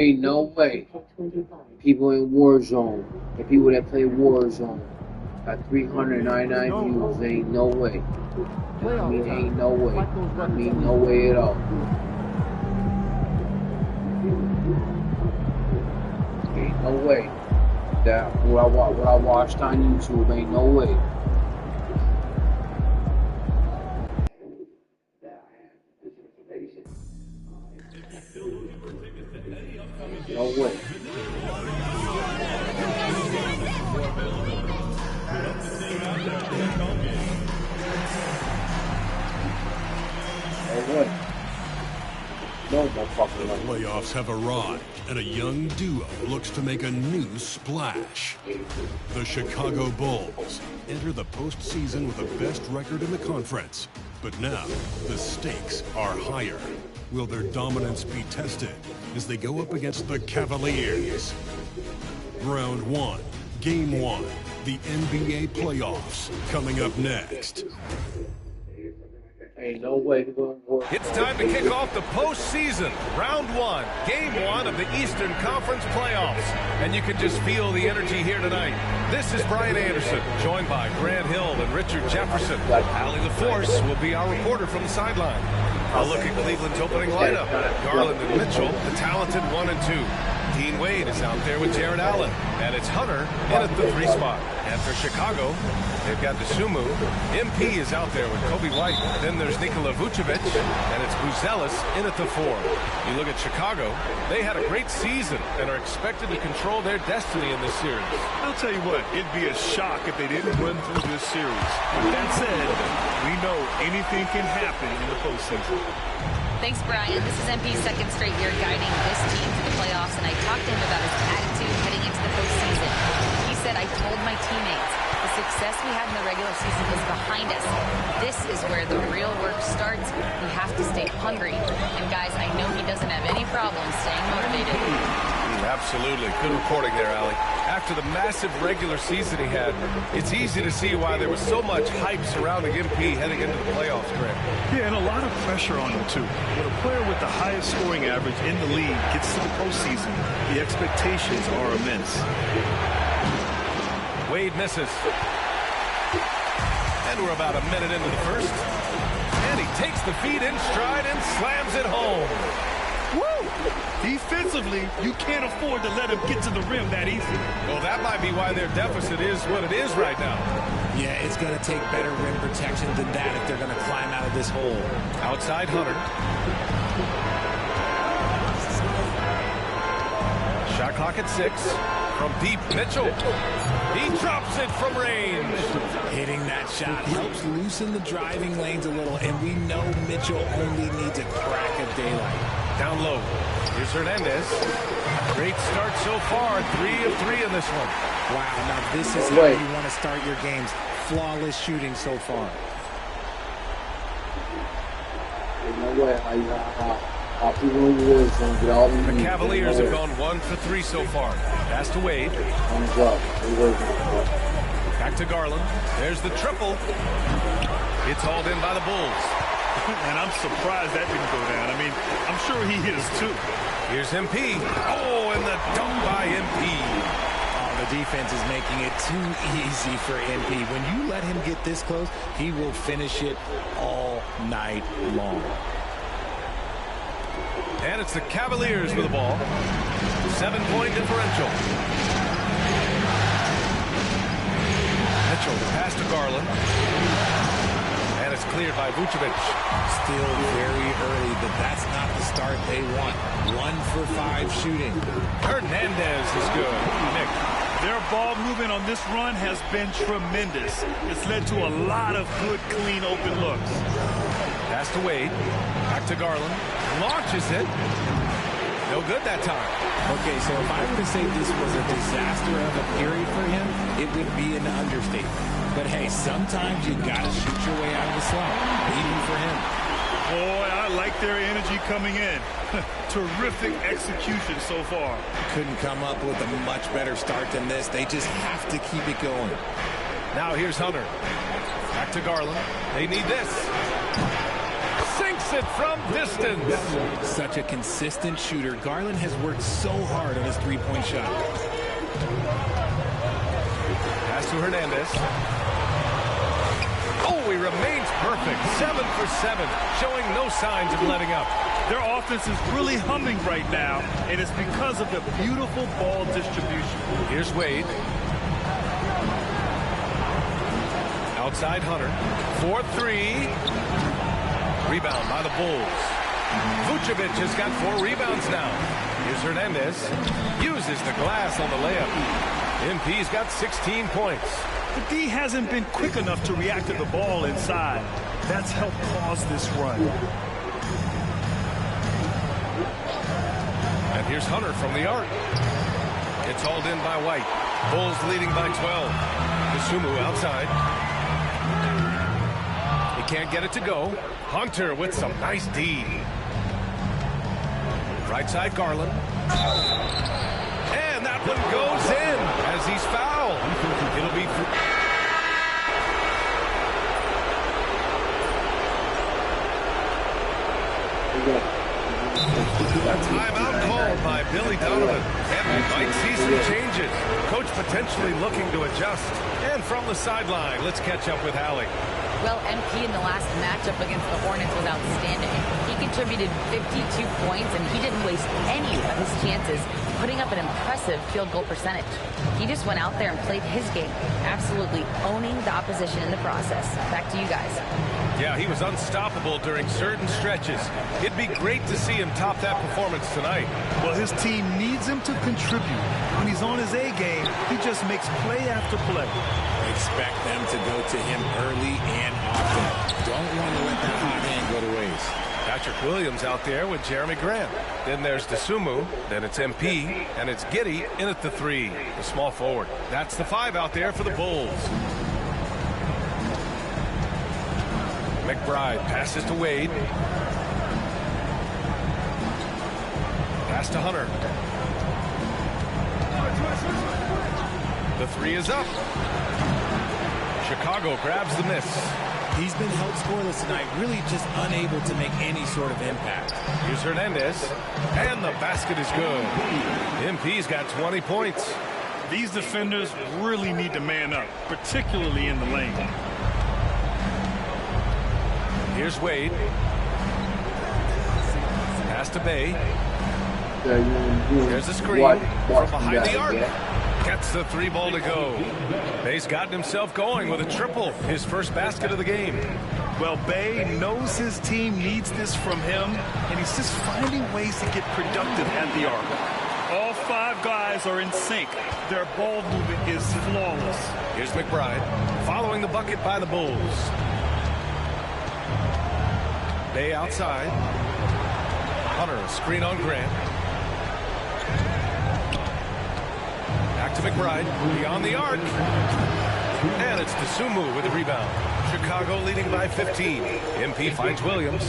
Ain't no way. People in Warzone, the people that play Warzone, got 399 views. Ain't no way. I mean, ain't no way. I mean, no way at all. Ain't no way. That what I watched on YouTube. Ain't no way. No way. No way. No motherfucker. The playoffs have arrived, and a young duo looks to make a new splash. The Chicago Bulls enter the postseason with the best record in the conference. But now, the stakes are higher. Will their dominance be tested as they go up against the Cavaliers? Round 1, Game 1, the NBA playoffs, coming up next. Ain't no way we're going to work. It's time to kick off the postseason. Round 1, Game 1 of the Eastern Conference playoffs. And you can just feel the energy here tonight. This is Brian Anderson, joined by Grant Hill and Richard Jefferson. Allie LaForce will be our reporter from the sideline. A look at Cleveland's opening lineup. Garland and Mitchell, the talented 1 and 2. Dean Wade is out there with Jared Allen. And it's Hunter in at the 3 spot. And for Chicago, they've got Desumu. MP is out there with Kobe White. Then there's Nikola Vucevic, and it's Buzelis in at the 4. You look at Chicago, they had a great season and are expected to control their destiny in this series. I'll tell you what, it'd be a shock if they didn't run through this series. That said, we know anything can happen in the postseason. Thanks, Brian. This is MP's second straight year guiding this team to the playoffs, and I talked to him about his attitude heading into the postseason. He said, I told my teammates, the success we had in the regular season is behind us. This is where the real work starts. We have to stay hungry. And guys, I know he doesn't have any problem staying motivated. Absolutely. Good reporting there, Allie. After the massive regular season he had, it's easy to see why there was so much hype surrounding MP heading into the playoffs, Grant. Yeah, and a lot of pressure on him, too. When a player with the highest scoring average in the league gets to the postseason, the expectations are immense. Wade misses. And we're about a minute into the first. And he takes the feed in stride and slams it home. Woo! Defensively, you can't afford to let him get to the rim that easy. Well, that might be why their deficit is what it is right now. Yeah, it's going to take better rim protection than that if they're going to climb out of this hole. Outside Hunter. Shot clock at 6. From deep, Mitchell. He drops it from range. Hitting that shot helps loosen the driving lanes a little, and we know Mitchell only needs a crack of daylight. Down low. Here's Hernandez. Great start so far. 3 of 3 in this one. Wow, now this is how you want to start your games. Flawless shooting so far. No way. The Cavaliers have gone 1 for 3 so far. Pass to Wade. Back to Garland. There's the triple. It's hauled in by the Bulls. And I'm surprised that didn't go down. I mean, I'm sure he is too. Here's MP. Oh, and the dunk by MP. Oh, the defense is making it too easy for MP. When you let him get this close, he will finish it all night long. And it's the Cavaliers with the ball. 7-point differential. Mitchell, the pass to Garland. And it's cleared by Vucevic. Still very early, but that's not the start they want. 1 for 5 shooting. Hernandez is good. Nick. Their ball movement on this run has been tremendous. It's led to a lot of good, clean, open looks. Pass to Wade. Back to Garland. Launches it. No good that time. Okay, so if I were to say this was a disaster of a period for him, it would be an understatement. But hey, sometimes you got to shoot your way out of the slump. Even for him. Boy, I like their energy coming in. Terrific execution so far. Couldn't come up with a much better start than this. They just have to keep it going. Now here's Hunter. Back to Garland. They need this. Sinks hits it from distance. Such a consistent shooter. Garland has worked so hard on his three-point shot. Pass to Hernandez. Oh, he remains perfect. 7 for 7, showing no signs of letting up. Their offense is really humming right now, and it's because of the beautiful ball distribution. Here's Wade. Outside Hunter. 4-3. Rebound by the Bulls. Vucevic has got 4 rebounds now. Here's Hernandez. Uses the glass on the layup. MP's got 16 points. The D hasn't been quick enough to react to the ball inside. That's helped cause this run. And here's Hunter from the arc. It's hauled in by White. Bulls leading by 12. Dosunmu outside. He can't get it to go. Hunter with some nice D. Right side Garland. And that one goes in as he's fouled. It'll be... Timeout called by Billy Donovan. And we might see some changes. Coach potentially looking to adjust. And from the sideline, let's catch up with Hallie. Well, MP in the last matchup against the Hornets was outstanding. He contributed 52 points, and he didn't waste any of his chances, putting up an impressive field goal percentage. He just went out there and played his game, absolutely owning the opposition in the process. Back to you guys. Yeah, he was unstoppable during certain stretches. It'd be great to see him top that performance tonight. Well, his team needs him to contribute. When he's on his A game, he just makes play after play. Expect them to go to him early and often. Don't want to let that hot hand go to waste. Patrick Williams out there with Jeremy Grant. Then there's Dosunmu. Then it's MP. And it's Giddey in at the 3. The small forward. That's the 5 out there for the Bulls. McBride passes to Wade. Pass to Hunter. The 3 is up. Chicago grabs the miss. He's been held scoreless tonight, really just unable to make any sort of impact. Here's Hernandez. And the basket is good. MP's got 20 points. These defenders really need to man up, particularly in the lane. Here's Wade. Pass to Bay. There's a screen from behind the arc. Gets the 3 ball to go. Bay's gotten himself going with a triple. His first basket of the game. Well, Bay knows his team needs this from him, and he's just finding ways to get productive at the arc. All 5 guys are in sync. Their ball movement is flawless. Here's McBride following the bucket by the Bulls. Bay outside. Hunter, a screen on Grant. Back to McBride, beyond the arc. And it's Dosunmu with the rebound. Chicago leading by 15. MP finds Williams.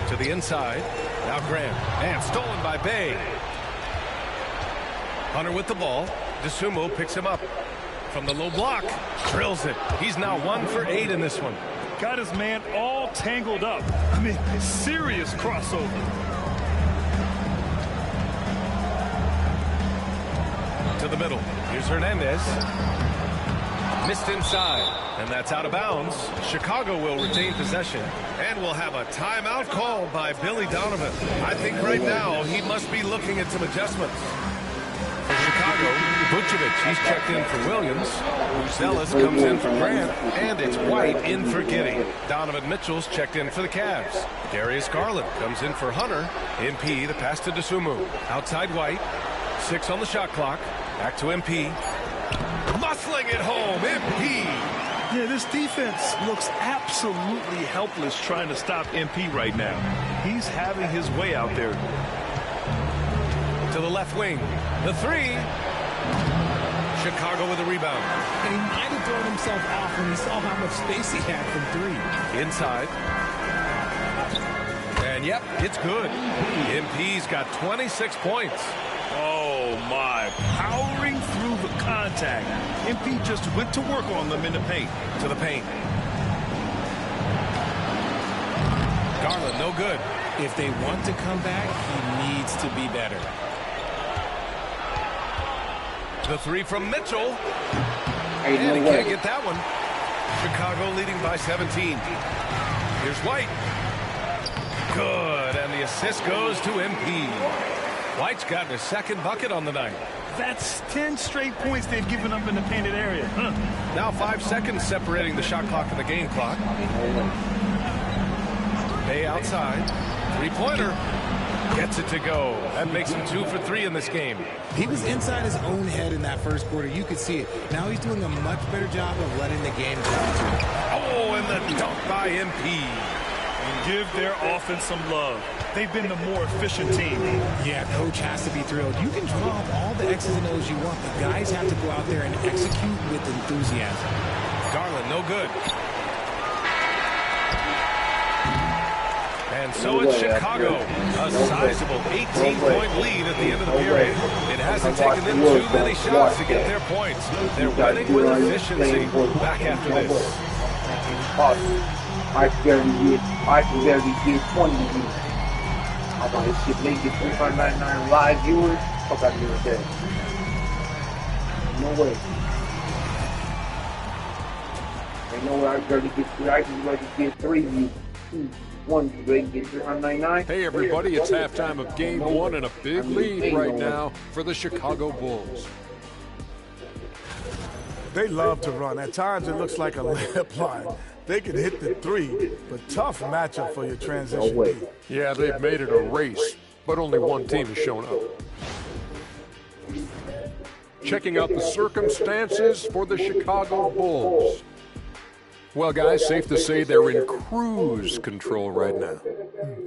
To the inside. Now Grant. And stolen by Bay. Hunter with the ball. Dosunmu picks him up. From the low block. Drills it. He's now 1 for 8 in this one. Got his man all tangled up. I mean, serious crossover. To the middle. Here's Hernandez. Missed inside. And that's out of bounds. Chicago will retain possession. And we'll have a timeout called by Billy Donovan. I think right now he must be looking at some adjustments. For Chicago, Vucevic, he's checked in for Williams. Zealous comes in for Grant. And it's White in for Giddey. Donovan Mitchell's checked in for the Cavs. Darius Garland comes in for Hunter. MP, the pass to Dosunmu. Outside White. 6 on the shot clock. Back to MP. Muscling it home. MP. Yeah, this defense looks absolutely helpless trying to stop MP right now. He's having his way out there. To the left wing. The 3. Chicago with a rebound. And he might have thrown himself off when he saw how much space he had from 3. Inside. And yep, it's good. MP's got 26 points. Oh, my. Powering through the contact. MP just went to work on them in the paint. To the paint. Garland, no good. If they want to come back, he needs to be better. The three from Mitchell. Ain't And he no way. can't get that one. Chicago leading by 17. Here's White. Good, and the assist goes to MP. White's gotten his second bucket on the night. That's 10 straight points they've given up in the painted area. Now 5 seconds separating the shot clock and the game clock. Bay outside. Three-pointer. Gets it to go. That makes him 2 for 3 in this game. He was inside his own head in that first quarter. You could see it. Now he's doing a much better job of letting the game go to him. Oh, and the dunk by MP. And give their offense some love. They've been the more efficient team. Yeah, coach has to be thrilled. You can draw up all the X's and O's you want, but guys have to go out there and execute with enthusiasm. Garland, no good. And so it's Chicago. A sizable 18-point lead at the end of the period. It hasn't taken them too many shots to get their points. They're winning with efficiency. Back after this. I can barely get 20 views. I'm on this shit, make it 399 live viewers. Fuck out of here with that. No way. Ain't no way I can get 3 views. 1, they get 399. Hey everybody, it's halftime of game 1 and a big lead right now for the Chicago Bulls. They love to run. At times it looks like a layup line. They can hit the 3, but tough matchup for your transition. No way. Yeah, they've made it a race, but only one team has shown up. Checking out the circumstances for the Chicago Bulls. Well, guys, safe to say they're in cruise control right now.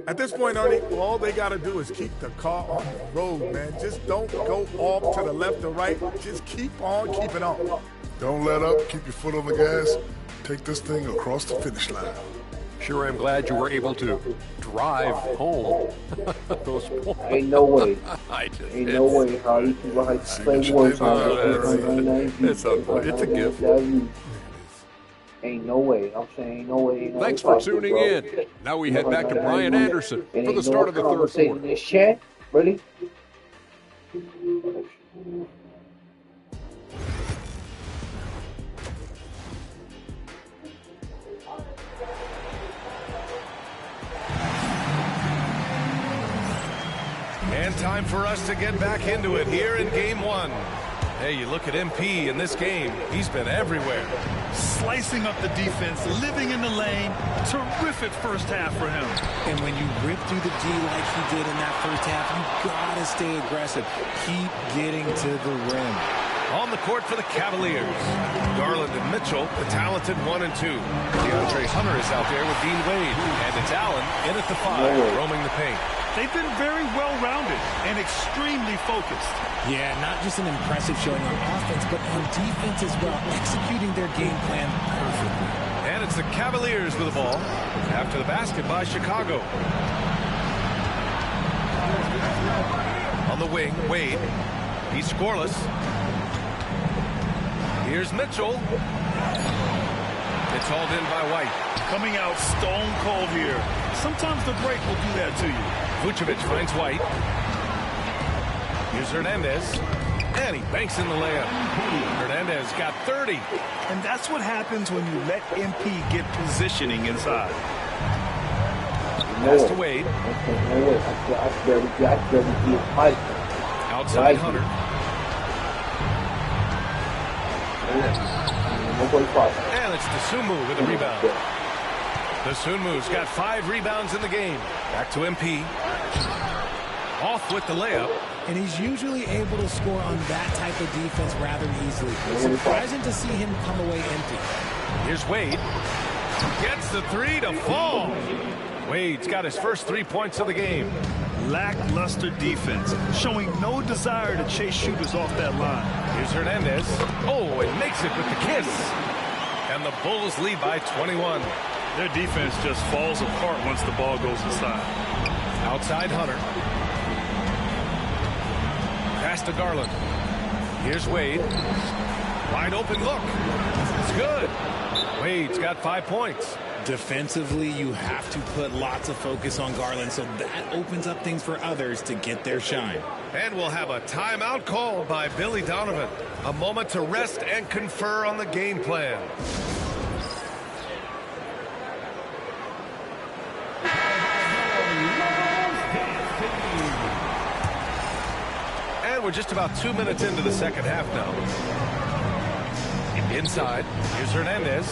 At this point, Ernie, all they got to do is keep the car on the road, man. Just don't go off to the left or right. Just keep on keeping on. Don't let up. Keep your foot on the gas. Take this thing across the finish line. Sure, I'm glad you were able to drive home those points. Ain't no way. Ain't no way how you can like play words on it's a gift. Ain't no way. I'm saying ain't no way. Ain't no Thanks way for tuning in. Now we head back to Brian Anderson for the start of the third quarter. In this chat, really? And time for us to get back into it here in game 1. Hey, you look at MP in this game. He's been everywhere. Slicing up the defense, living in the lane. Terrific first half for him. And when you rip through the D like he did in that first half, you gotta stay aggressive. Keep getting to the rim. On the court for the Cavaliers, Garland and Mitchell, the talented 1 and 2. DeAndre Hunter is out there with Dean Wade. And it's Allen in at the 5, roaming the paint. They've been very well-rounded and extremely focused. Yeah, not just an impressive showing on offense, but on defense as well, executing their game plan perfectly. And it's the Cavaliers with the ball after the basket by Chicago. On the wing, Wade. He's scoreless. Here's Mitchell. It's hauled in by White. Coming out stone cold here. Sometimes the break will do that to you. Vucevic finds White. Here's Hernandez. And he banks in the layup. Hernandez got 30. And that's what happens when you let MP get positioning inside. Pass to Wade. Outside Hunter. And it's Dosunmu with the rebound. Dosunmu's got 5 rebounds in the game. Back to MP. Off with the layup. And he's usually able to score on that type of defense rather easily. It's surprising to see him come away empty. Here's Wade. Gets the 3 to fall. Wade's got his first 3 points of the game. Lackluster defense, showing no desire to chase shooters off that line. Here's Hernandez. Oh, and makes it with the kiss. And the Bulls lead by 21. Their defense just falls apart once the ball goes inside. Outside Hunter. Pass to Garland. Here's Wade. Wide open look. It's good. Wade's got 5 points. Defensively, you have to put lots of focus on Garland, so that opens up things for others to get their shine. And we'll have a timeout called by Billy Donovan. A moment to rest and confer on the game plan. And we're just about 2 minutes into the second half now. Inside, here's Hernandez,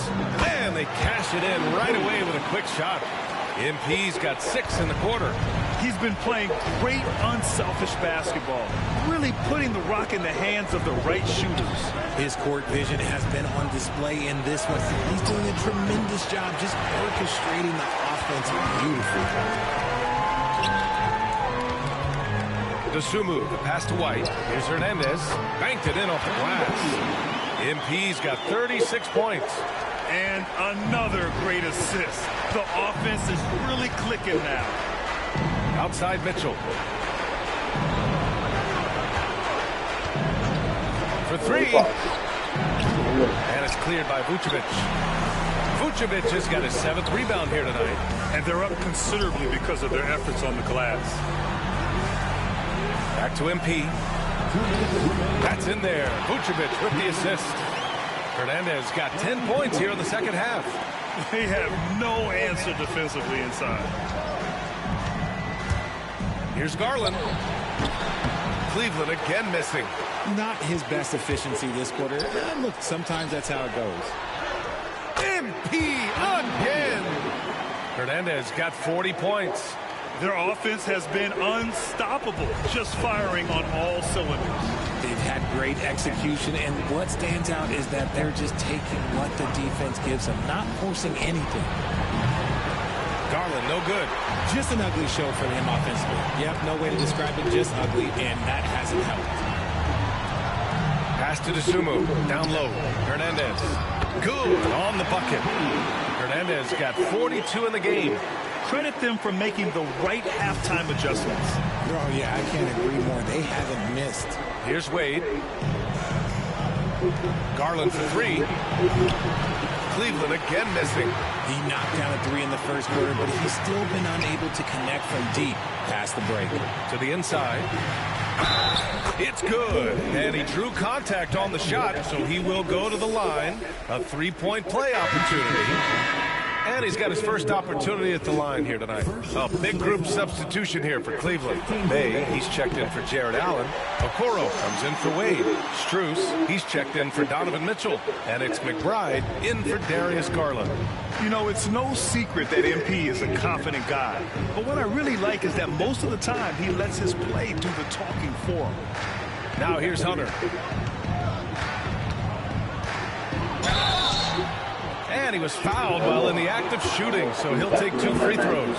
and they cash it in right away with a quick shot. MP's got 6 in the quarter. He's been playing great unselfish basketball, really putting the rock in the hands of the right shooters. His court vision has been on display in this one. He's doing a tremendous job just orchestrating the offense beautifully. DeSumo, the pass to White. Here's Hernandez, banked it in off the glass. MP's got 36 points. And another great assist. The offense is really clicking now. Outside Mitchell. For 3. And it's cleared by Vucevic. Vucevic has got his 7th rebound here tonight. And they're up considerably because of their efforts on the glass. Back to MP. That's in there. Vucevic with the assist. Hernandez got 10 points here in the second half. They have no answer defensively inside. Here's Garland. Cleveland again missing. Not his best efficiency this quarter. Look, sometimes that's how it goes. MP again. Hernandez got 40 points. Their offense has been unstoppable, just firing on all cylinders. They've had great execution, and what stands out is that they're just taking what the defense gives them, not forcing anything. Garland, no good. Just an ugly show for him offensively. Yep, no way to describe it, just ugly, and that hasn't helped. Pass to DeSumo, down low. Hernandez, good on the bucket. Hernandez got 42 in the game. Credit them for making the right halftime adjustments. Oh, yeah, I can't agree more. They haven't missed. Here's Wade. Garland for 3. Cleveland again missing. He knocked down a 3 in the first quarter, but he's still been unable to connect from deep past the break. To the inside. It's good. And he drew contact on the shot, so he will go to the line. A 3-point play opportunity. And he's got his first opportunity at the line here tonight. A big group substitution here for Cleveland. May, he's checked in for Jared Allen. Okoro comes in for Wade. Strus, he's checked in for Donovan Mitchell. And it's McBride in for Darius Garland. You know, it's no secret that MP is a confident guy. But what I really like is that most of the time he lets his play do the talking for him. Now here's Hunter. And he was fouled while in the act of shooting, so he'll take 2 free throws.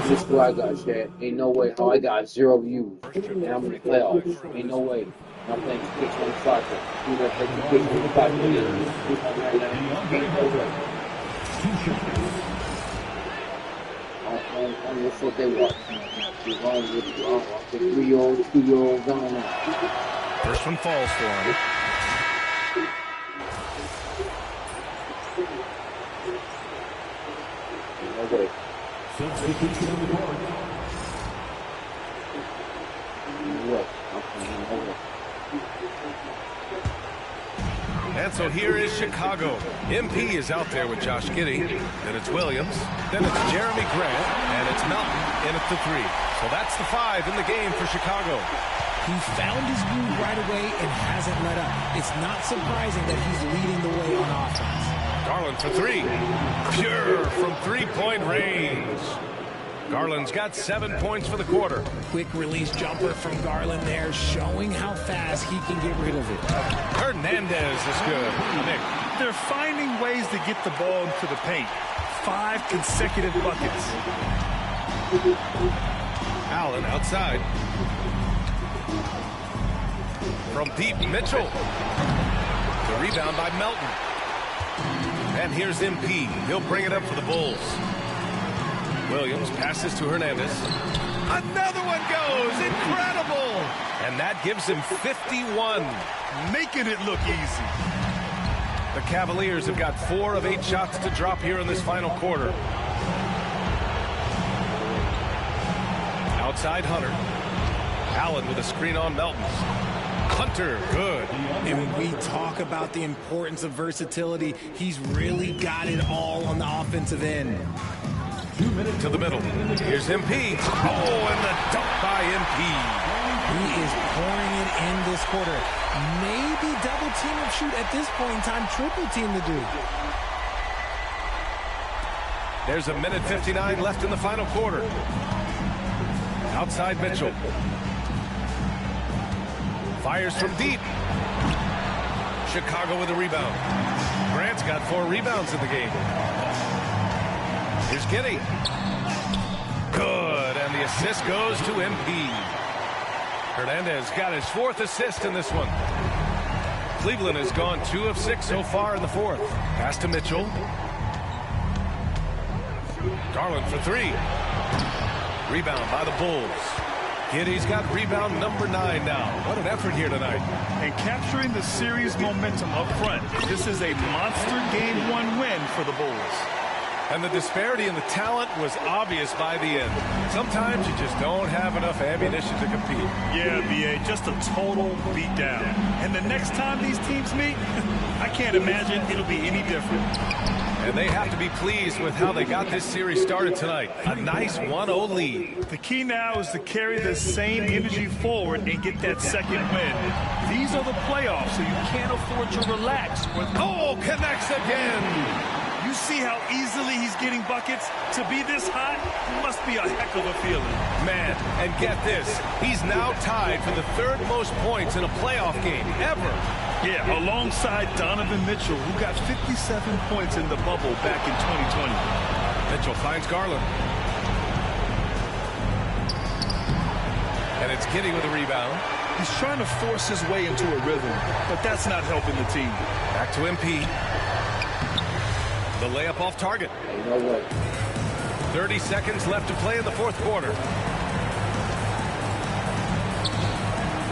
This is what I got, Chad. Ain't no way how I got 0 views. And I'm in the playoffs. Ain't no way. I'm playing pitch on soccer. You know, play pitch on soccer. Ain't no way. On what foot they walk. You're wrong with the 3-year-old, 2-year-old going on. First one falls for him. Okay. Substitution on the board. And so here is Chicago. MP is out there with Josh Giddey. Then it's Williams. Then it's Jeremy Grant. And it's Melton in at the 3. So that's the 5 in the game for Chicago. He found his groove right away and hasn't let up. It's not surprising that he's leading the way on offense. Garland for 3. Pure from 3-point range. Garland's got 7 points for the quarter. Quick release jumper from Garland there, showing how fast he can get rid of it. Hernandez is good. Nick. They're finding ways to get the ball into the paint. 5 consecutive buckets. Allen outside. From deep, Mitchell. The rebound by Melton. And here's MP. He'll bring it up for the Bulls. Williams passes to Hernandez. Another one goes. Incredible. And that gives him 51. Making it look easy. The Cavaliers have got 4 of 8 shots to drop here in this final quarter. Outside Hunter. Allen with a screen on Melton. Hunter, good. And when we talk about the importance of versatility, he's really got it all on the offensive end. To the middle. Here's MP. Oh, and the dunk by MP. He is pouring it in this quarter. Maybe double team or shoot at this point in time, triple team to do. There's a minute 59 left in the final quarter. Outside Mitchell. Fires from deep. Chicago with a rebound. Grant's got 4 rebounds in the game. Here's Giddey. Good, and the assist goes to MP. Hernandez got his 4th assist in this one. Cleveland has gone 2 of 6 so far in the 4th. Pass to Mitchell. Garland for 3. Rebound by the Bulls. Giddey's got rebound number 9 now. What an effort here tonight. And capturing the series momentum up front. This is a monster Game 1 win for the Bulls. And the disparity in the talent was obvious by the end. Sometimes you just don't have enough ammunition to compete. Yeah, B.A., just a total beatdown. And the next time these teams meet, I can't imagine it'll be any different. And they have to be pleased with how they got this series started tonight. A nice 1-0 lead. The key now is to carry this same energy forward and get that second win. These are the playoffs, so you can't afford to relax. Oh, connects again. You see how easily he's getting buckets? To be this hot must be a heck of a feeling. Man, and get this. He's now tied for the 3rd most points in a playoff game ever. Yeah, alongside Donovan Mitchell, who got 57 points in the bubble back in 2020. Mitchell finds Garland. And it's Giddey with a rebound. He's trying to force his way into a rhythm, but that's not helping the team. Back to MP. The layup off target. No way. 30 seconds left to play in the 4th quarter.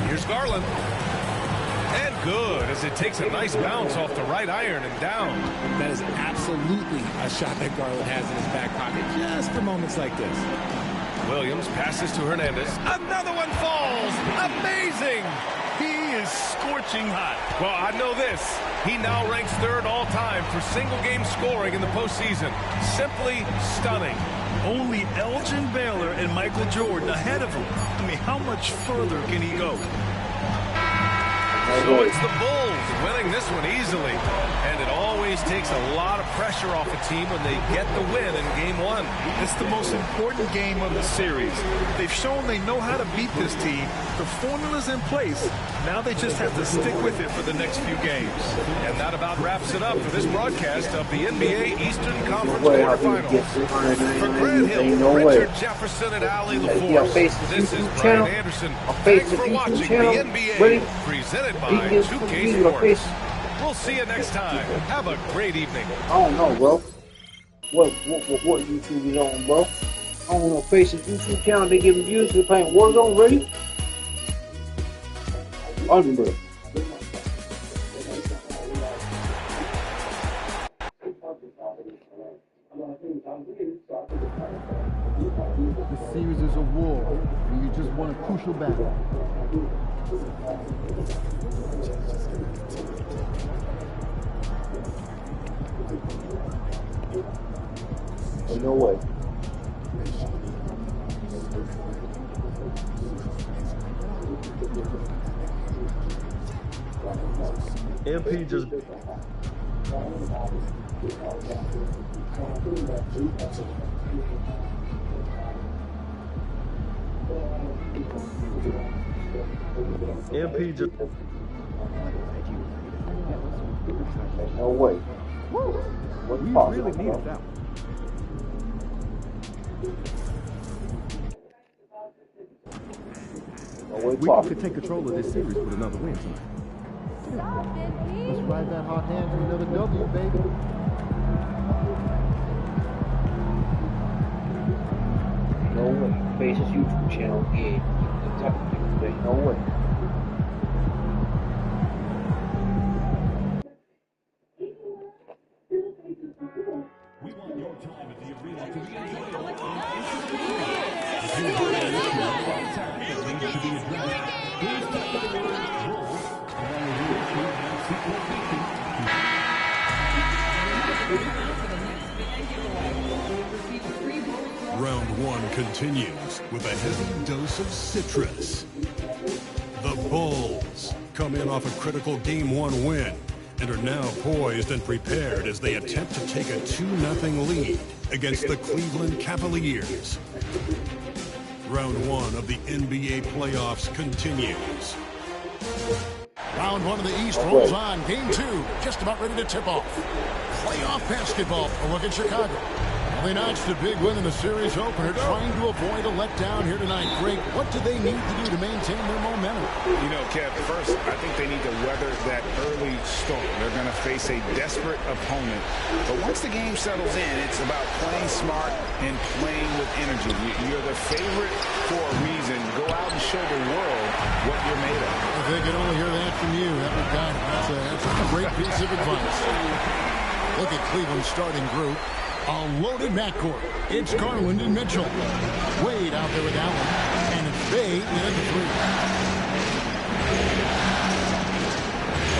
Here's Garland. And good, as it takes a nice bounce off the right iron and down. That is absolutely a shot that Garland has in his back pocket just for moments like this. Williams passes to Hernandez. Another one falls. Amazing. He is scorching hot. Well, I know this. He now ranks 3rd all-time for single-game scoring in the postseason. Simply stunning. Only Elgin Baylor and Michael Jordan ahead of him. I mean, how much further can he go? So it's the Bulls winning this one easily. And it always takes a lot of pressure off a team when they get the win in Game 1. It's the most important game of the series. They've shown they know how to beat this team. The formula's in place. Now they just have to stick with it for the next few games. And that about wraps it up for this broadcast of the NBA Eastern Conference quarterfinals. For Grant Hill, Richard Jefferson, and Ali LaForce, this is Brian Anderson. Thanks for watching the NBA presented by 2K Sports. We'll see you next time. Have a great evening. I don't know, bro. What YouTube is on, bro? I don't know. Face's YouTube channel, they giving views. They're playing Warzone already. Unreal. This series is a war, and you just won a crucial battle. No way. MP just... MP just... No way. What's possible? Really needed that one. We could take control of this series with another win tonight. Let's ride that hot hand to another W, baby. No way. Face's YouTube channel gave the no way. continues with a heavy dose of citrus. The Bulls come in off a critical Game 1 win and are now poised and prepared as they attempt to take a 2-0 lead against the Cleveland Cavaliers. Round 1 of the NBA playoffs continues. Round 1 of the East rolls on. Game 2 just about ready to tip off. Playoff basketball. A look at Chicago. They notched a big win in the series opener, trying to avoid a letdown here tonight. Greg, what do they need to do to maintain their momentum? You know, Kev, first, I think they need to weather that early storm. They're going to face a desperate opponent. But once the game settles in, it's about playing smart and playing with energy. You're the favorite for a reason. Go out and show the world what you're made of. If they could only hear that from you, that would guide them. That's a great piece of advice. Look at Cleveland's starting group. A loaded backcourt. It's Garland and Mitchell. Wade out there with Allen. And it's Bay in at the three.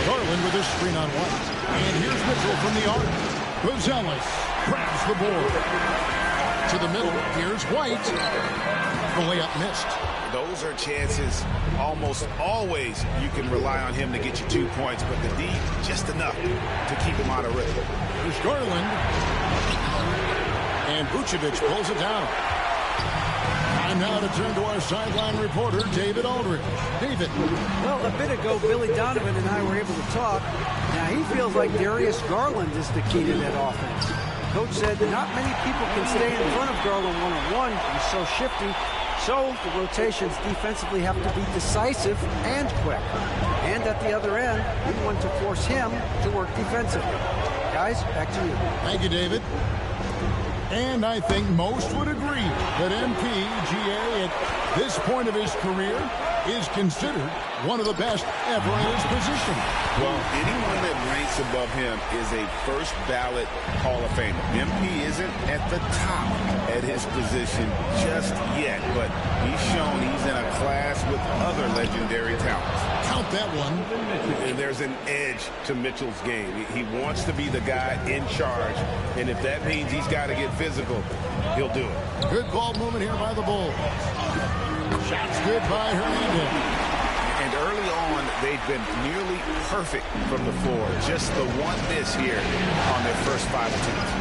Garland with his screen on White. And here's Mitchell from the arc. Gonzalez grabs the board. To the middle. Here's White. The layup missed. Those are chances almost always you can rely on him to get you 2 points, but the D just enough to keep him out of rhythm. Here's Garland. And Vucevic pulls it down. Time now to turn to our sideline reporter, David Aldridge. David. Well, a bit ago, Billy Donovan and I were able to talk. Now, he feels like Darius Garland is the key to that offense. Coach said not many people can stay in front of Garland one-on-one. He's so shifty. So the rotations defensively have to be decisive and quick. And at the other end, we want to force him to work defensively. Guys, back to you. Thank you, David. And I think most would agree that MPGA at this point of his career is considered one of the best ever in his position. Well, anyone that ranks above him is a first ballot Hall of Famer. MP isn't at the top at his position just yet, but he's shown he's in a class with other legendary talents. Count that one. And there's an edge to Mitchell's game. He wants to be the guy in charge, and if that means he's got to get physical, he'll do it. Good ball movement here by the Bulls. Shots good by Hernandez. And early on, they've been nearly perfect from the floor. Just the one miss here on their first 5 attempts.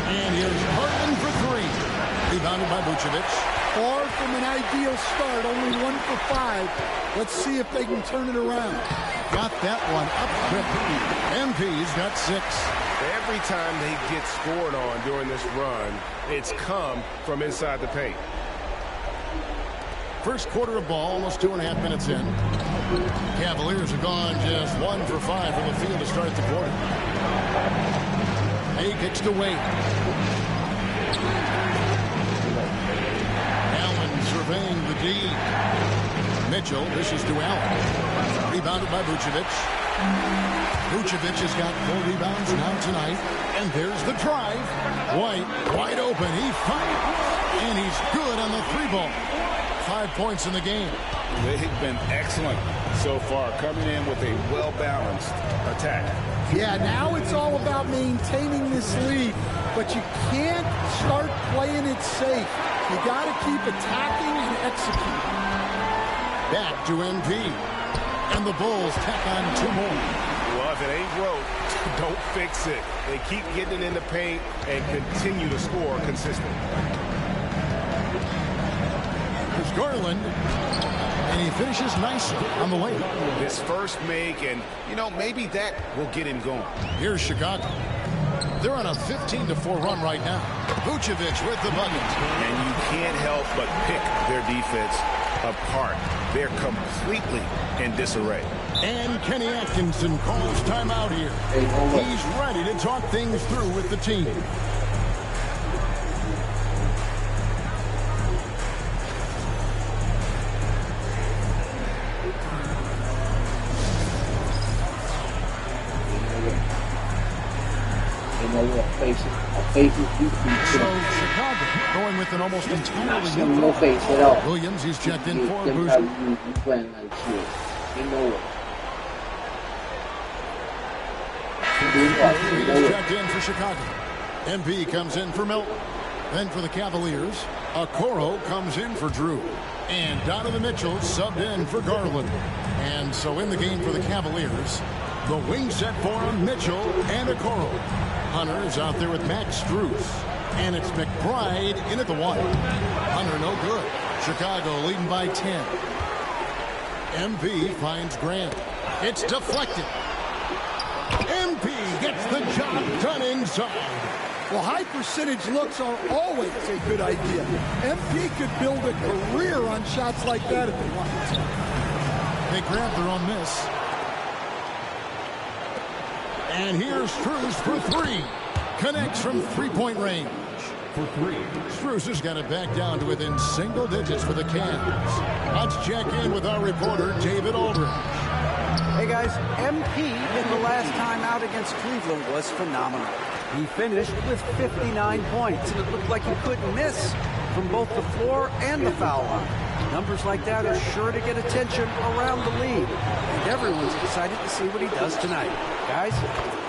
And here's Hartman for three. Rebounded by Vucevic. Far from an ideal start, only 1 for 5. Let's see if they can turn it around. Got that one up quick. MP's got 6. Every time they get scored on during this run, it's come from inside the paint. First quarter of ball, almost 2.5 minutes in. Cavaliers have gone just 1 for 5 from the field to start the quarter. He kicks to Wade. Allen surveying the D. Mitchell, this is to Allen. Rebounded by Vucevic. Vucevic has got 4 rebounds now tonight. And there's the drive. White, wide open. He fights. And he's good on the 3-ball. 5 points in the game. They've been excellent so far, coming in with a well-balanced attack. Yeah, now it's all about maintaining this lead, but you can't start playing it safe. You got to keep attacking and executing. Back to MP. And the Bulls tack on 2 more. Well, if it ain't broke, don't fix it. They keep getting it in the paint and continue to score consistently. Here's Garland. And he finishes nicely on the layup. His first make, and, you know, maybe that will get him going. Here's Chicago. They're on a 15-4 run right now. Vucevic with the bucket. And you can't help but pick their defense apart. They're completely in disarray. And Kenny Atkinson calls timeout here. He's ready to talk things through with the team. So Chicago going with an almost entirely no face at all. Williams, he's checked in for them Boozer. you playing like shit. Ain't no way. He's checked in for Chicago. MP comes in for Milton. Then for the Cavaliers, Okoro comes in for Drew. And Donovan Mitchell subbed in for Garland. And so in the game for the Cavaliers, the wing set for him, Mitchell and Okoro. Hunter is out there with Max Strus. And it's McBride in at the 1. Hunter no good. Chicago leading by 10. MP finds Grant. It's deflected. MP gets the job done inside. Well, high percentage looks are always a good idea. MP could build a career on shots like that if they wanted to. They grab their own miss. And here's Strus for 3. Connects from three-point range. For 3. Strus has got it back down to within single digits for the Cavs. Let's check in with our reporter, David Aldridge. Hey, guys, MP in the last time out against Cleveland was phenomenal. He finished with 59 points, and it looked like he couldn't miss from both the floor and the foul line. Numbers like that are sure to get attention around the league, and everyone's excited to see what he does tonight. Guys?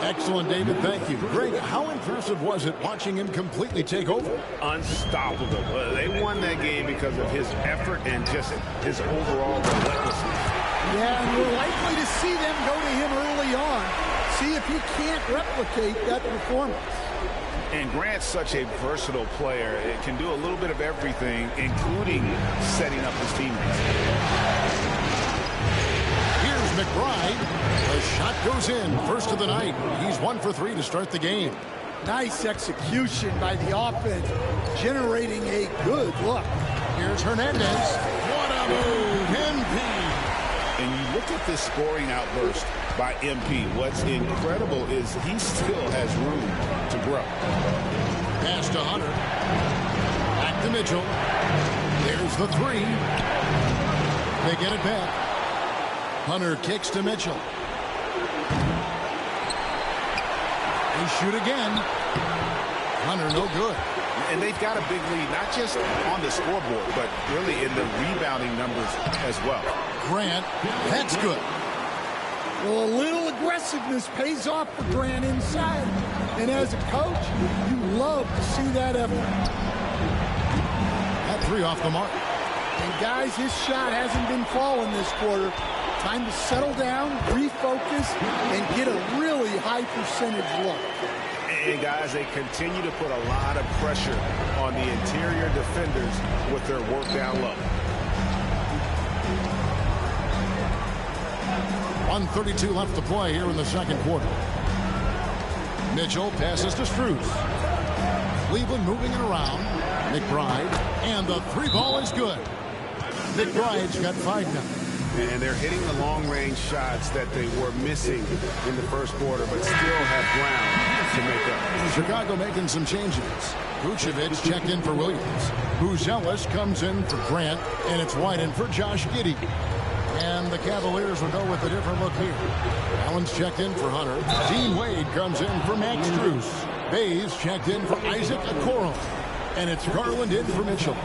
Excellent, David. Thank you. Greg, how impressive was it watching him completely take over? Unstoppable. They won that game because of his effort and just his overall relentlessness. Yeah, and we're likely to see them go to him early on. See if he can't replicate that performance. And Grant's such a versatile player. It can do a little bit of everything, including setting up his teammates. Here's McBride. The shot goes in. First of the night. He's 1 for 3 to start the game. Nice execution by the offense, generating a good look. Here's Hernandez. What a move, MP. And you look at this scoring outburst by MP. What's incredible is he still has room to grow. Pass to Hunter. Back to Mitchell. There's the 3. They get it back. Hunter kicks to Mitchell. They shoot again. Hunter no good. And they've got a big lead, not just on the scoreboard, but really in the rebounding numbers as well. Grant, that's good. Well, a little aggressiveness pays off for Grant inside. And as a coach, you love to see that effort. That 3 off the mark. And guys, his shot hasn't been falling this quarter. Time to settle down, refocus, and get a really high percentage look. And guys, they continue to put a lot of pressure on the interior defenders with their work down low. 1:32 left to play here in the second quarter. Mitchell passes to Strus. Cleveland moving it around. McBride, and the 3 ball is good. McBride's got 5 now. And they're hitting the long-range shots that they were missing in the first quarter, but still have ground to make up. Chicago making some changes. Vucevic checked in for Williams. Buzelis comes in for Grant, and it's Whiten for Josh Giddey. And the Cavaliers will go with a different look here. Allen's checked in for Hunter. Dean Wade comes in for Max Strus. Bays checked in for Isaac Okoro. And it's Garland in for Mitchell.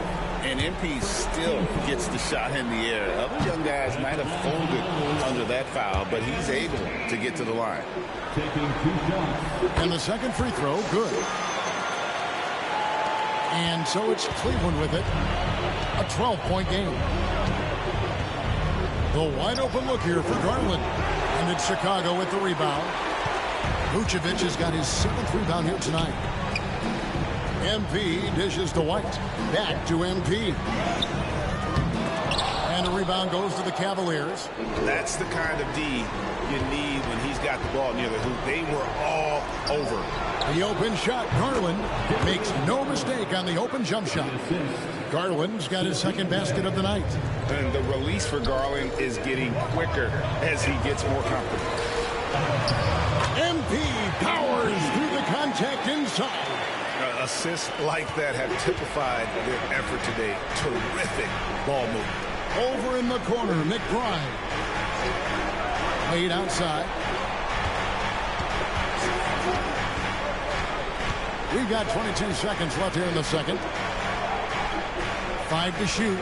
And MP still gets the shot in the air. Other young guys might have folded under that foul, but he's able to get to the line. And the second free throw, good. And so it's Cleveland with it. A 12-point game. The wide open look here for Garland. And it's Chicago with the rebound. Vucevic has got his 7th rebound here tonight. MP dishes to White. Back to MP. And a rebound goes to the Cavaliers. That's the kind of D you need when he's got the ball near the hoop. They were all over. The open shot, Garland makes no mistake on the open jump shot. Garland's got his 2nd basket of the night. And the release for Garland is getting quicker as he gets more comfortable. MP powers through the contact inside. Assists like that have typified their effort today. Terrific ball movement. Over in the corner, McBride. Laid outside. We've got 22 seconds left here in the second. 5 to shoot.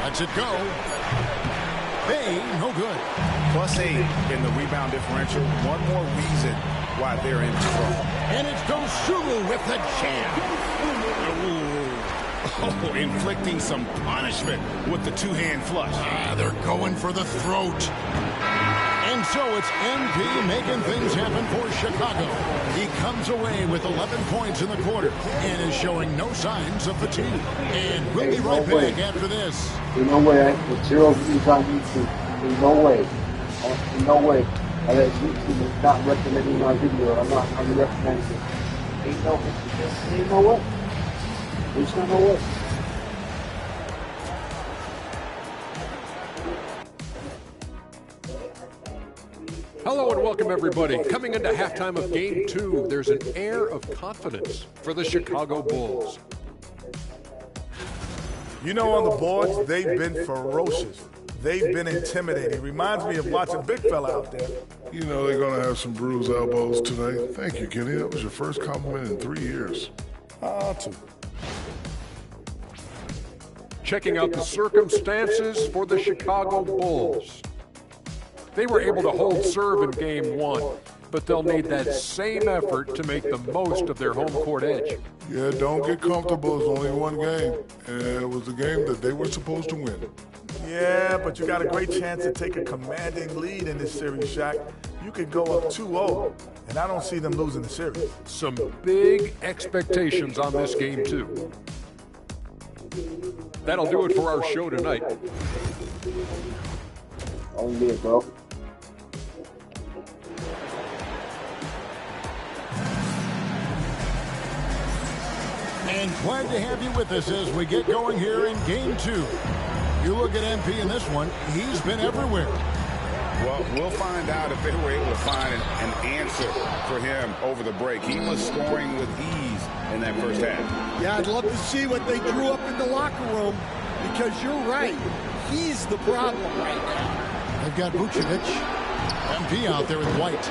Lets it go. Bay, no good. +8 in the rebound differential. One more reason why they're in trouble. And it's Dosunmu with the jam. Oh, inflicting some punishment with the two-hand flush. They're going for the throat. And so it's MP making things happen for Chicago. He comes away with 11 points in the quarter and is showing no signs of fatigue. And we'll be right back after this. There's no way. With 0 views on YouTube. There's no way. There's no way. YouTube is not recommending my video. I'm not recommending it. Ain't no way. There's no way. Hello and welcome, everybody. Coming into halftime of Game 2, there's an air of confidence for the Chicago Bulls. You know, on the boards, they've been ferocious. They've been intimidating. Reminds me of watching Big Fella out there. You know they're going to have some bruised elbows tonight. Thank you, Kenny. That was your first compliment in 3 years. Two. Checking out the circumstances for the Chicago Bulls. They were able to hold serve in Game 1, but they'll need that same effort to make the most of their home court edge. Yeah, don't get comfortable. It's only one game, and it was the game that they were supposed to win. Yeah, but you got a great chance to take a commanding lead in this series, Shaq. You could go up 2-0, and I don't see them losing the series. Some big expectations on this game, too. That'll do it for our show tonight. Only it, bro. And glad to have you with us as we get going here in Game 2. You look at MP in this one, he's been everywhere. Well, we'll find out if they were able to find an answer for him over the break. He was scoring with ease in that first half. Yeah, I'd love to see what they drew up in the locker room, because you're right. He's the problem right now. They've got Vucevic. MP out there with White.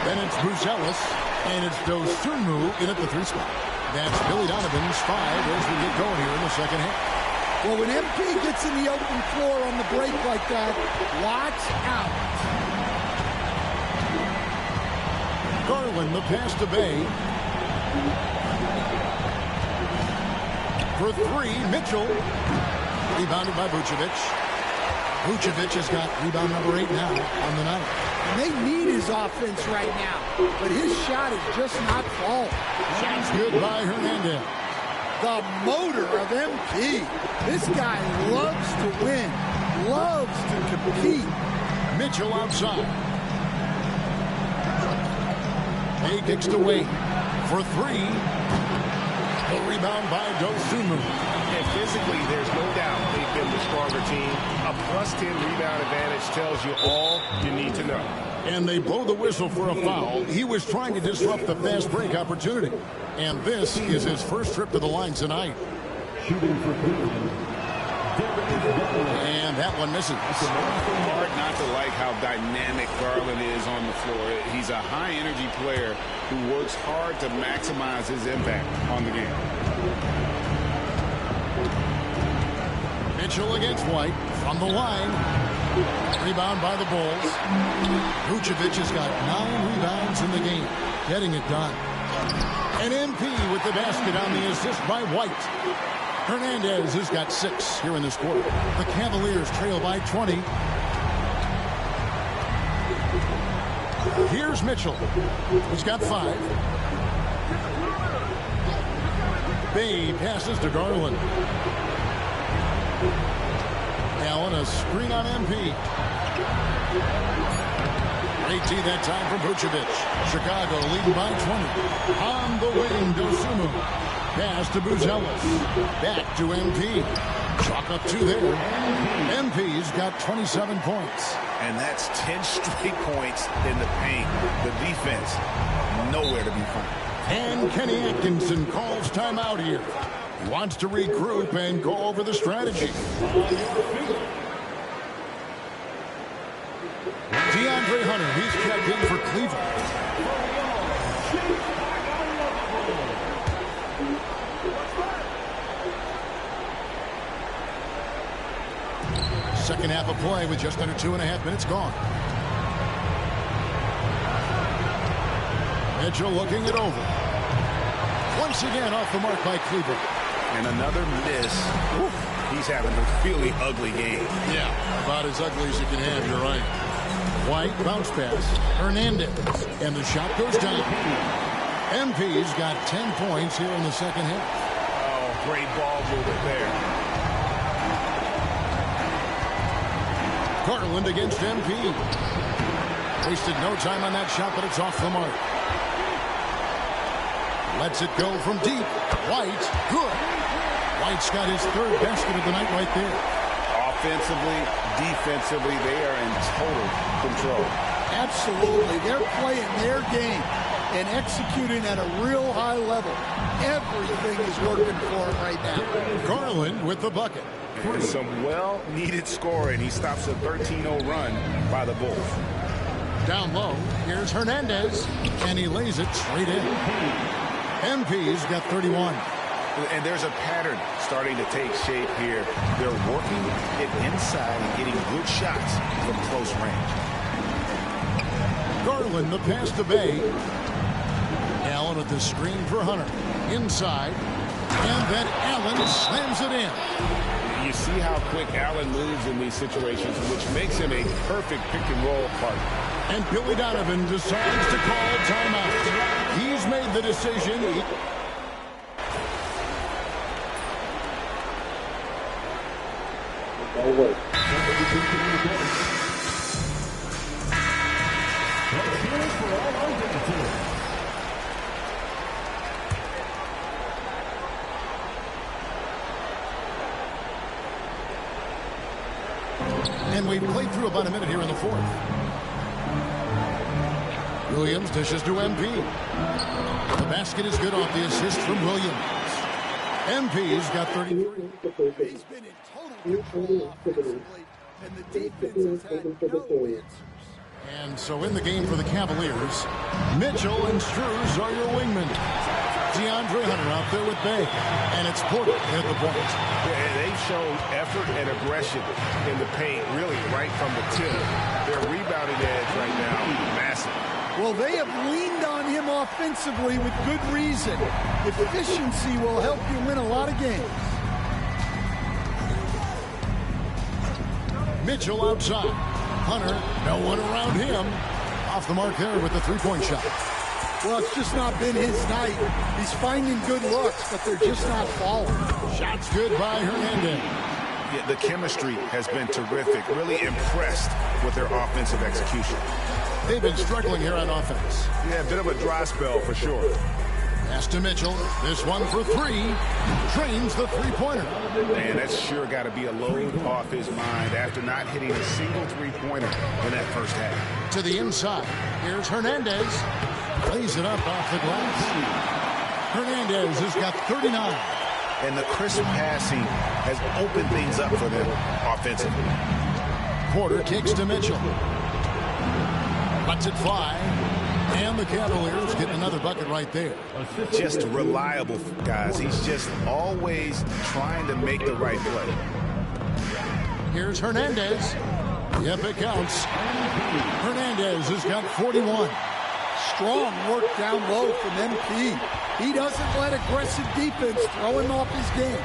Then it's Bruce Ellis. And it's Dosunmu in at the 3 spot. That's Billy Donovan's 5 as we get going here in the second half. Well, when MP gets in the open floor on the break like that, watch out. Garland, the pass to Bay. For 3, Mitchell. Rebounded by Vucevic. Vucevic has got rebound number 8 now on the night. And they need his offense right now, but his shot is just not falling. Shot's good by Hernandez. The motor of MP. This guy loves to win, loves to compete. Mitchell outside. He kicks to Wade for 3. The rebound by Dosunmu. And physically, there's no doubt they've been the stronger team. A +10 rebound advantage tells you all you need to know. And they blow the whistle for a foul. He was trying to disrupt the fast break opportunity. And this is his first trip to the line tonight. And that one misses. Hard not to like how dynamic Garland is on the floor. He's a high-energy player who works hard to maximize his impact on the game. Mitchell against White from the line. Rebound by the Bulls. Vucevic has got 9 rebounds in the game, getting it done. And MP with the basket on the assist by White. Hernandez has got 6 here in this quarter. The Cavaliers trail by 20. Here's Mitchell. He's got 5. Bay passes to Garland. Allen, a screen on MP. 18 that time from Vucevic. Chicago leading by 20. On the wing, Dosunmu. Pass to Ellis. Back to MP. Chalk up 2 there. MP's got 27 points. And that's 10 straight points in the paint. The defense, nowhere to be found. And Kenny Atkinson calls timeout here. He wants to regroup and go over the strategy. DeAndre Hunter, he's checked in for Cleveland. Second half of play with just under 2.5 minutes gone. Mitchell looking it over. Once again off the mark by Cleveland. And another miss. Ooh, he's having a really ugly game. Yeah, about as ugly as you can have, you're right. White, bounce pass. Hernandez. And the shot goes down. MP's got 10 points here in the second half. Oh, great ball movement there. Garland against MP. Wasted no time on that shot, but it's off the mark. Lets it go from deep. White, good. White's got his third basket of the night right there. Offensively, defensively, they are in total control. Absolutely. They're playing their game and executing at a real high level. Everything is working for him right now. Garland with the bucket. And some well-needed scoring. He stops a 13-0 run by the Bulls. Down low, here's Hernandez, and he lays it straight in. MP's got 31. And there's a pattern starting to take shape here. They're working it inside and getting good shots from close range. Garland, the pass to Bay. Allen with the screen for Hunter. Inside. And then Allen slams it in. You see how quick Allen moves in these situations, which makes him a perfect pick-and-roll partner. And Billy Donovan decides to call timeout. He's made the decision. And we've played through about a minute here in the fourth. Williams dishes to MP. The basket is good off the assist from Williams. MP's got 33. He's been in total control offensively, and the defense has had no answers. And so in the game for the Cavaliers, Mitchell and Struz are your wingmen. DeAndre Hunter out there with Bay. And it's Porter at the point. Yeah, they've shown effort and aggression in the paint, really right from the tip. Their rebounding edge right now, massive. Well, they have leaned on him offensively with good reason. Efficiency will help you win a lot of games. Mitchell outside. Hunter, no one around him. Off the mark there with the three-point shot. Well, it's just not been his night. He's finding good looks, but they're just not falling. Shots good by Hernandez. Yeah, the chemistry has been terrific. Really impressed with their offensive execution. They've been struggling here on offense. Yeah, a bit of a dry spell for sure. Pass to Mitchell. This one for three. Drains the three-pointer. Man, that's sure got to be a load off his mind after not hitting a single three-pointer in that first half. To the inside. Here's Hernandez. Plays it up off the glass. Hernandez has got 39. And the crisp passing has opened things up for them offensively. Porter kicks to Mitchell. Lets it fly. And the Cavaliers get another bucket right there. Just reliable, guys. He's just always trying to make the right play. Here's Hernandez. Yep, it counts. Hernandez has got 41. Strong work down low from MP. He doesn't let aggressive defense throw him off his game.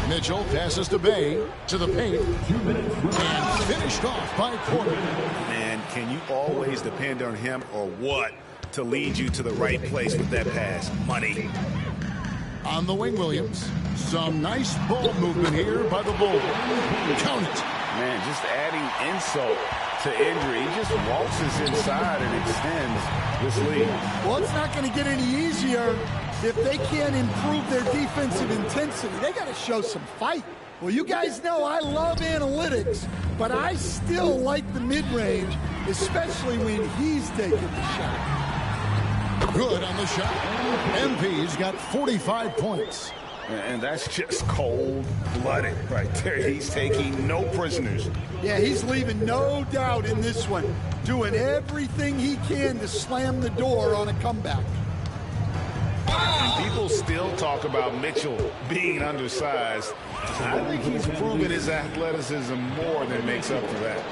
Mitchell passes to Bay, to the paint, and finished off by Porter. Man, can you always depend on him or what to lead you to the right place with that pass? Money. On the wing, Williams. Some nice ball movement here by the Bulls. Count it. Man, just adding insult to injury. He just waltzes inside and extends this lead. Well, it's not going to get any easier if they can't improve their defensive intensity. They got to show some fight. Well, you guys know I love analytics, but I still like the mid-range, especially when he's taking the shot. Good on the shot. MP's got 45 points. And that's just cold-blooded right there. He's taking no prisoners. Yeah, he's leaving no doubt in this one. Doing everything he can to slam the door on a comeback. And people still talk about Mitchell being undersized. I think he's proven his athleticism more than makes up for that.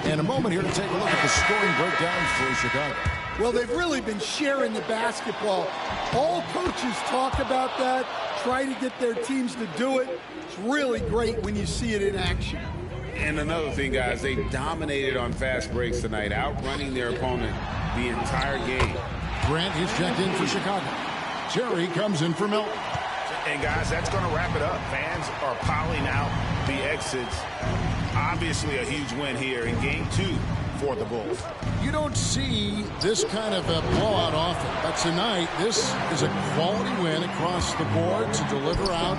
And a moment here to take a look at the scoring breakdowns for Chicago. Well, they've really been sharing the basketball. All coaches talk about that, try to get their teams to do it. It's really great when you see it in action. And another thing, guys, they dominated on fast breaks tonight, outrunning their opponent the entire game. Grant is checked in for Chicago. Jerry comes in for Milton. And, guys, that's going to wrap it up. Fans are piling out the exits. Obviously a huge win here in Game 2 for the Bulls. You don't see this kind of a blowout often, but tonight this is a quality win across the board to deliver out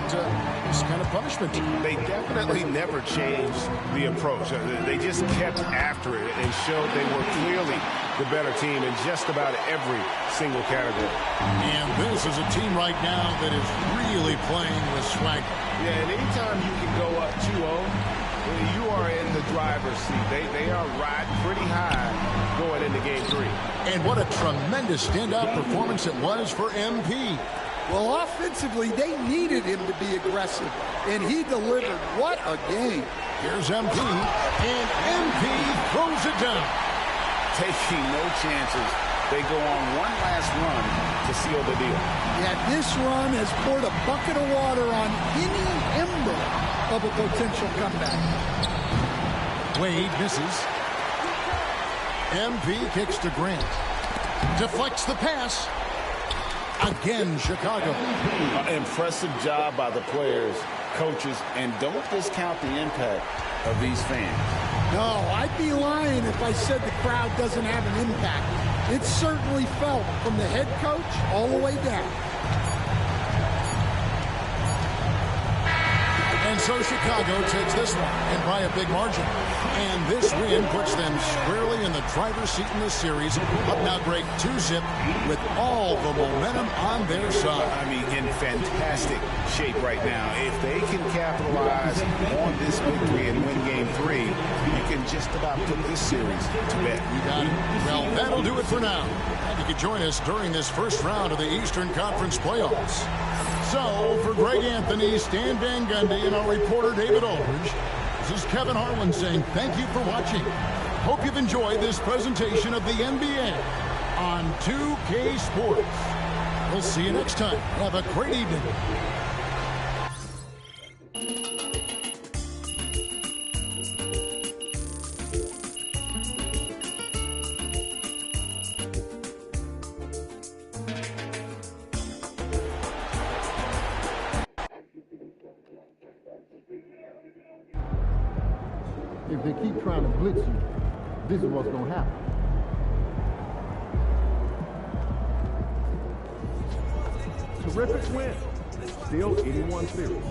this kind of punishment. They definitely never changed the approach. They just kept after it and showed they were clearly the better team in just about every single category. And this is a team right now that is really playing with swagger. Yeah, and anytime you can go up 2-0, you are in the driver's seat. They are riding pretty high going into Game 3. And what a tremendous standout performance it was for MP. Well, offensively, they needed him to be aggressive, and he delivered. What a game. Here's MP, and MP throws it down. Taking no chances. They go on one last run to seal the deal. Yeah, this run has poured a bucket of water on any ember of a potential comeback. Wade misses. MP kicks to Grant. Deflects the pass. Again, Chicago. Impressive job by the players, coaches, and don't discount the impact of these fans. No, I'd be lying if I said the crowd doesn't have an impact. It's certainly felt from the head coach all the way down. And so Chicago takes this one, and by a big margin. And this win puts them squarely in the driver's seat in this series. Up now great 2-zip with all the momentum on their side. I mean, in fantastic shape right now. If they can capitalize on this victory and win Game 3, you can just about put this series to bed. You got it. Well, that'll do it for now. And you can join us during this first round of the Eastern Conference playoffs. So, for Greg Anthony, Stan Van Gundy, and our reporter David Aldridge, this is Kevin Harlan saying thank you for watching. Hope you've enjoyed this presentation of the NBA on 2K Sports. We'll see you next time. Have a great evening. If they keep trying to blitz you, this is what's going to happen. Terrific win. Still 81 series.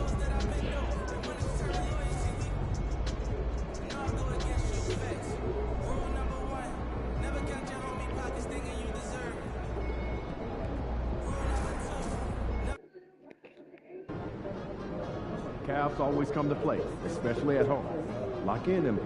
Cavs always come to play, especially at home. Lock in, MP.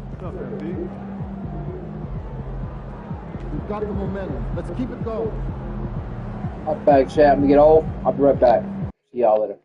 What's up, MP? We've got the momentum. Let's keep it going. I'm back, chat. I'm going to get off. I'll be right back. See y'all later.